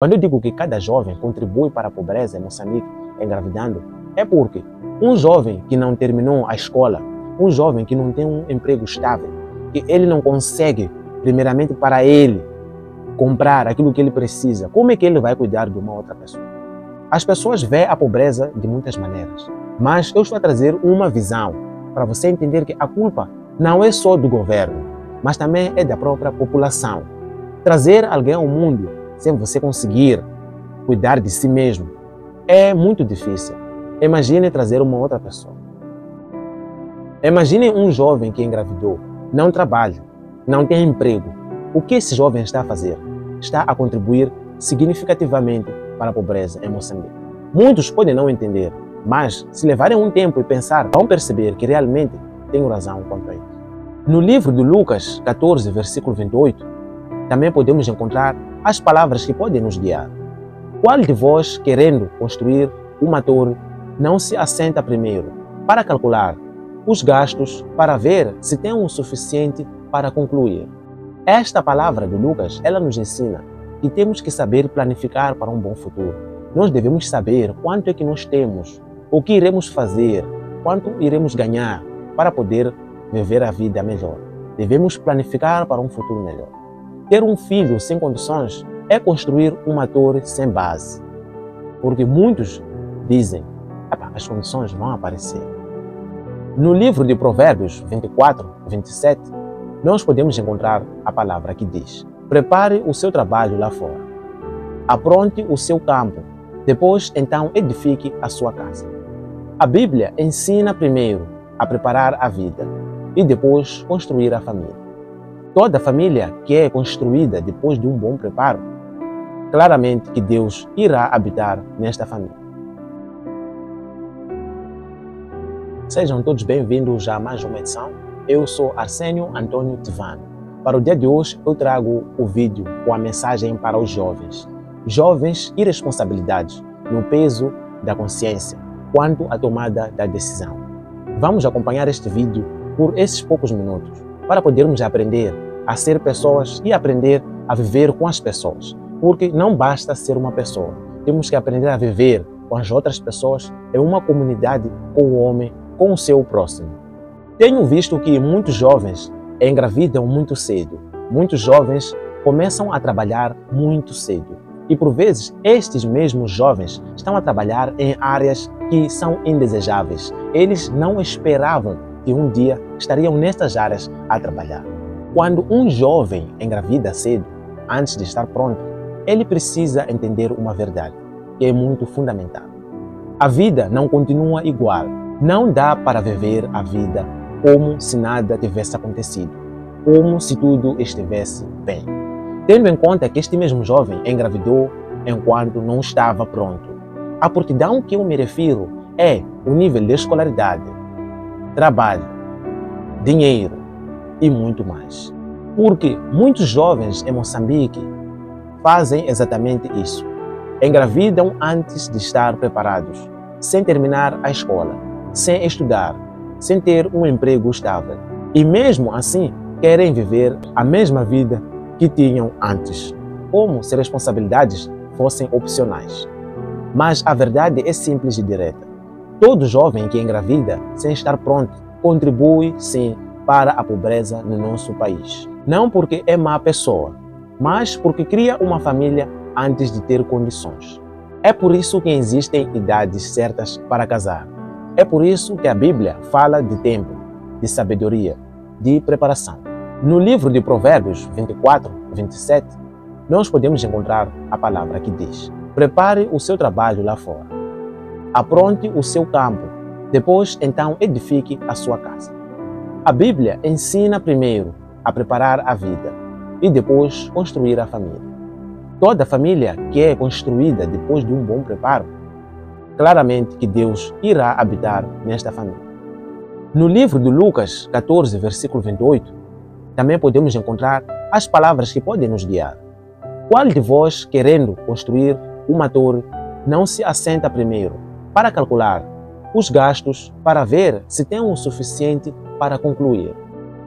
Quando eu digo que cada jovem contribui para a pobreza em Moçambique engravidando, é porque um jovem que não terminou a escola, um jovem que não tem um emprego estável, que ele não consegue, primeiramente para ele, comprar aquilo que ele precisa, como é que ele vai cuidar de uma outra pessoa? As pessoas veem a pobreza de muitas maneiras, mas eu estou a trazer uma visão para você entender que a culpa não é só do governo, mas também é da própria população. Trazer alguém ao mundo sem você conseguir cuidar de si mesmo é muito difícil. Imagine trazer uma outra pessoa. Imagine um jovem que engravidou, não trabalha, não tem emprego. O que esse jovem está a fazer? Está a contribuir significativamente para a pobreza em Moçambique. Muitos podem não entender, mas se levarem um tempo e pensar, vão perceber que realmente tenho razão quanto a isso. No livro de Lucas 14, versículo 28, também podemos encontrar as palavras que podem nos guiar. Qual de vós, querendo construir uma torre, não se assenta primeiro para calcular os gastos para ver se tem o suficiente para concluir? Esta palavra de Lucas, ela nos ensina que temos que saber planificar para um bom futuro. Nós devemos saber quanto é que nós temos, o que iremos fazer, quanto iremos ganhar para poder viver a vida melhor. Devemos planificar para um futuro melhor. Ter um filho sem condições é construir uma torre sem base. Porque muitos dizem, as condições vão aparecer. No livro de Provérbios 24, 27, nós podemos encontrar a palavra que diz: prepare o seu trabalho lá fora, apronte o seu campo, depois então edifique a sua casa. A Bíblia ensina primeiro a preparar a vida e depois construir a família. Toda família que é construída depois de um bom preparo, claramente que Deus irá habitar nesta família. Sejam todos bem-vindos a mais uma edição. Eu sou Arsenio Antônio Tivano. Para o dia de hoje eu trago o vídeo com a mensagem para os jovens. Jovens e responsabilidades no peso da consciência quanto à tomada da decisão. Vamos acompanhar este vídeo por esses poucos minutos para podermos aprender a ser pessoas e aprender a viver com as pessoas. Porque não basta ser uma pessoa, temos que aprender a viver com as outras pessoas em uma comunidade com o homem, com o seu próximo. Tenho visto que muitos jovens engravidam muito cedo. Muitos jovens começam a trabalhar muito cedo. E por vezes, estes mesmos jovens estão a trabalhar em áreas que são indesejáveis. Eles não esperavam que um dia estariam nestas áreas a trabalhar. Quando um jovem engravida cedo, antes de estar pronto, ele precisa entender uma verdade, que é muito fundamental. A vida não continua igual. Não dá para viver a vida como se nada tivesse acontecido, como se tudo estivesse bem. Tendo em conta que este mesmo jovem engravidou enquanto não estava pronto. A prontidão que eu me refiro é o nível de escolaridade, trabalho, dinheiro e muito mais. Porque muitos jovens em Moçambique fazem exatamente isso. Engravidam antes de estar preparados, sem terminar a escola, sem estudar, sem ter um emprego estável. E mesmo assim, querem viver a mesma vida que tinham antes, como se responsabilidades fossem opcionais. Mas a verdade é simples e direta. Todo jovem que engravida sem estar pronto contribui, sim, para a pobreza no nosso país. Não porque é má pessoa, mas porque cria uma família antes de ter condições. É por isso que existem idades certas para casar. É por isso que a Bíblia fala de tempo, de sabedoria, de preparação. No livro de Provérbios 24, 27, nós podemos encontrar a palavra que diz: prepare o seu trabalho lá fora, apronte o seu campo, depois então edifique a sua casa. A Bíblia ensina primeiro a preparar a vida e depois construir a família. Toda família que é construída depois de um bom preparo, claramente que Deus irá habitar nesta família. No livro de Lucas 14, versículo 28, também podemos encontrar as palavras que podem nos guiar. Qual de vós, querendo construir uma torre, não se assenta primeiro para calcular os gastos para ver se tem o suficiente para concluir?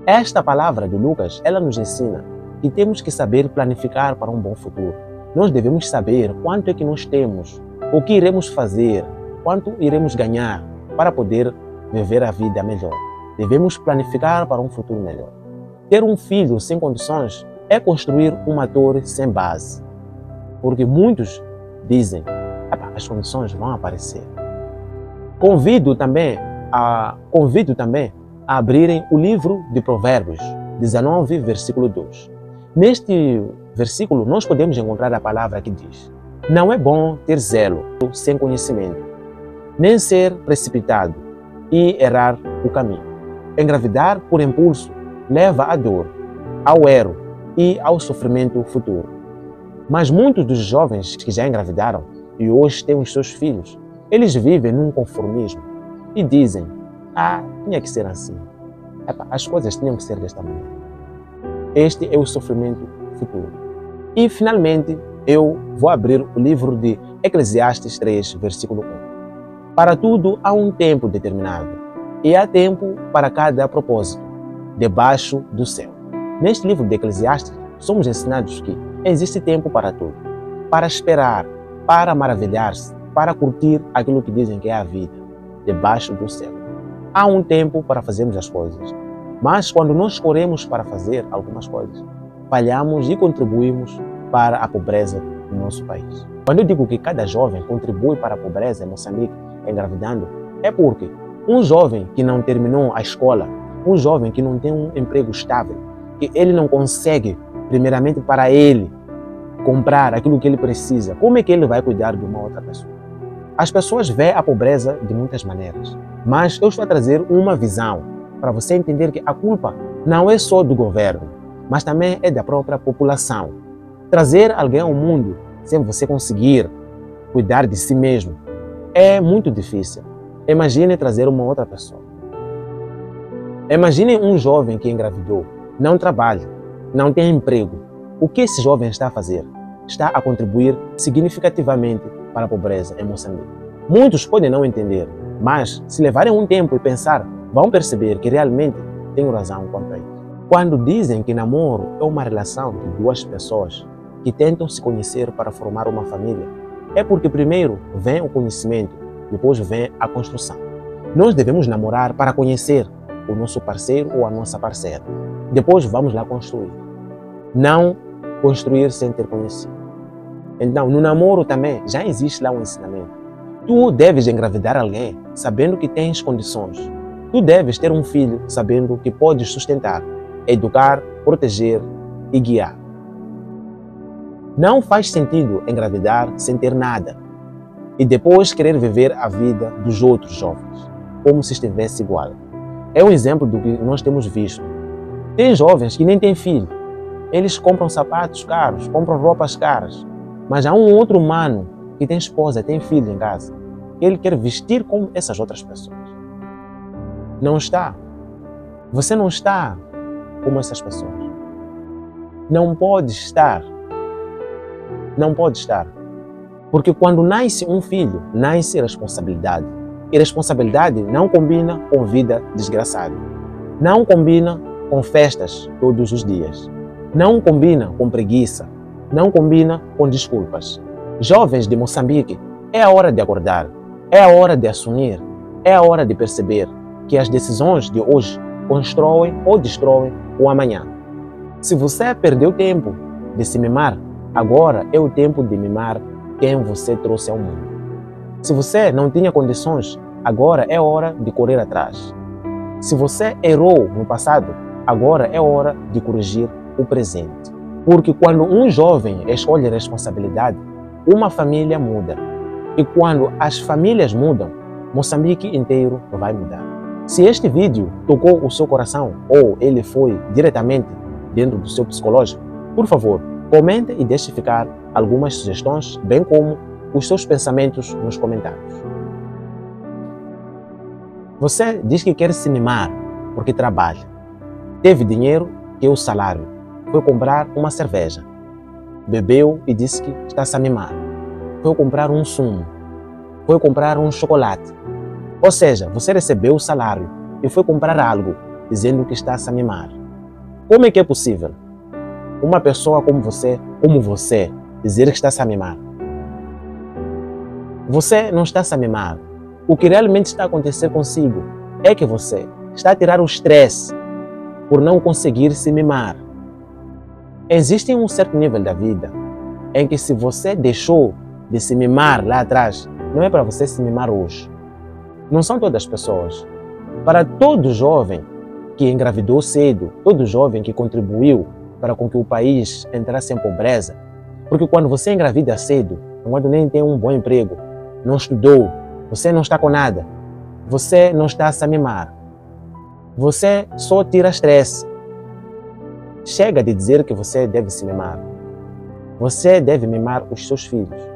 Esta palavra de Lucas, ela nos ensina que temos que saber planificar para um bom futuro. nós devemos saber quanto é que nós temos, o que iremos fazer, quanto iremos ganhar para poder viver a vida melhor. Devemos planificar para um futuro melhor. Ter um filho sem condições é construir uma torre sem base. Porque muitos dizem, as condições vão aparecer. Convido também a abrirem o livro de Provérbios, 19, versículo 2. Neste versículo, nós podemos encontrar a palavra que diz: não é bom ter zelo sem conhecimento, nem ser precipitado e errar o caminho. Engravidar por impulso leva à dor, ao erro e ao sofrimento futuro. Mas muitos dos jovens que já engravidaram e hoje têm os seus filhos, eles vivem num conformismo e dizem: tinha que ser assim. As coisas tinham que ser desta maneira. Este é o sofrimento futuro. E, finalmente, eu vou abrir o livro de Eclesiastes 3, versículo 1. Para tudo há um tempo determinado, e há tempo para cada propósito, debaixo do céu. Neste livro de Eclesiastes, somos ensinados que existe tempo para tudo. Para esperar, para maravilhar-se, para curtir aquilo que dizem que é a vida, debaixo do céu. Há um tempo para fazermos as coisas, mas quando nós corremos para fazer algumas coisas, falhamos e contribuímos para a pobreza no nosso país. Quando eu digo que cada jovem contribui para a pobreza em Moçambique, engravidando, é porque um jovem que não terminou a escola, um jovem que não tem um emprego estável, que ele não consegue, primeiramente para ele, comprar aquilo que ele precisa, como é que ele vai cuidar de uma outra pessoa? As pessoas veem a pobreza de muitas maneiras, mas eu estou a trazer uma visão para você entender que a culpa não é só do governo, mas também é da própria população. Trazer alguém ao mundo sem você conseguir cuidar de si mesmo é muito difícil. Imagine trazer uma outra pessoa. Imagine um jovem que engravidou, não trabalha, não tem emprego. O que esse jovem está a fazer? Está a contribuir significativamente para a pobreza em Moçambique. Muitos podem não entender, mas se levarem um tempo e pensar, vão perceber que realmente tenho razão quanto a isso. Quando dizem que namoro é uma relação de duas pessoas que tentam se conhecer para formar uma família, é porque primeiro vem o conhecimento, depois vem a construção. Nós devemos namorar para conhecer o nosso parceiro ou a nossa parceira. Depois vamos lá construir. Não construir sem ter conhecido. Então, no namoro também já existe lá um ensinamento. Tu deves engravidar alguém sabendo que tens condições. Tu deves ter um filho sabendo que podes sustentar, educar, proteger e guiar. Não faz sentido engravidar sem ter nada e depois querer viver a vida dos outros jovens, como se estivesse igual. É um exemplo do que nós temos visto. Tem jovens que nem têm filho. Eles compram sapatos caros, compram roupas caras. Mas há um outro humano que tem esposa, tem filho em casa. Ele quer vestir como essas outras pessoas. Não está. Você não está como essas pessoas. Não pode estar. Não pode estar. Porque quando nasce um filho, nasce responsabilidade. E responsabilidade não combina com vida desgraçada. Não combina com festas todos os dias. Não combina com preguiça. Não combina com desculpas. Jovens de Moçambique, é a hora de acordar, é a hora de assumir, é a hora de perceber que as decisões de hoje constroem ou destroem o amanhã. Se você perdeu tempo de se mimar, agora é o tempo de mimar quem você trouxe ao mundo. Se você não tinha condições, agora é hora de correr atrás. Se você errou no passado, agora é hora de corrigir o presente. Porque quando um jovem escolhe responsabilidade, uma família muda. E quando as famílias mudam, Moçambique inteiro vai mudar. Se este vídeo tocou o seu coração ou ele foi diretamente dentro do seu psicológico, por favor, comente e deixe ficar algumas sugestões, bem como os seus pensamentos nos comentários. Você diz que quer se mimar porque trabalha. Teve dinheiro, que é o salário. Foi comprar uma cerveja. Bebeu e disse que está a mimar. Foi comprar um sumo. Foi comprar um chocolate. Ou seja, você recebeu o salário e foi comprar algo dizendo que está a mimar. Como é que é possível? Uma pessoa como você, dizer que está-se a mimar. Você não está-se a mimar. O que realmente está a acontecer consigo é que você está a tirar o estresse por não conseguir se mimar. Existe um certo nível da vida em que, se você deixou de se mimar lá atrás, não é para você se mimar hoje. Não são todas as pessoas. Para todo jovem que engravidou cedo, todo jovem que contribuiu para com que o país entrasse em pobreza, porque quando você engravida cedo, quando nem tem um bom emprego, não estudou, você não está com nada, você não está a se mimar. Você só tira estresse. Chega de dizer que você deve se mimar. Você deve mimar os seus filhos.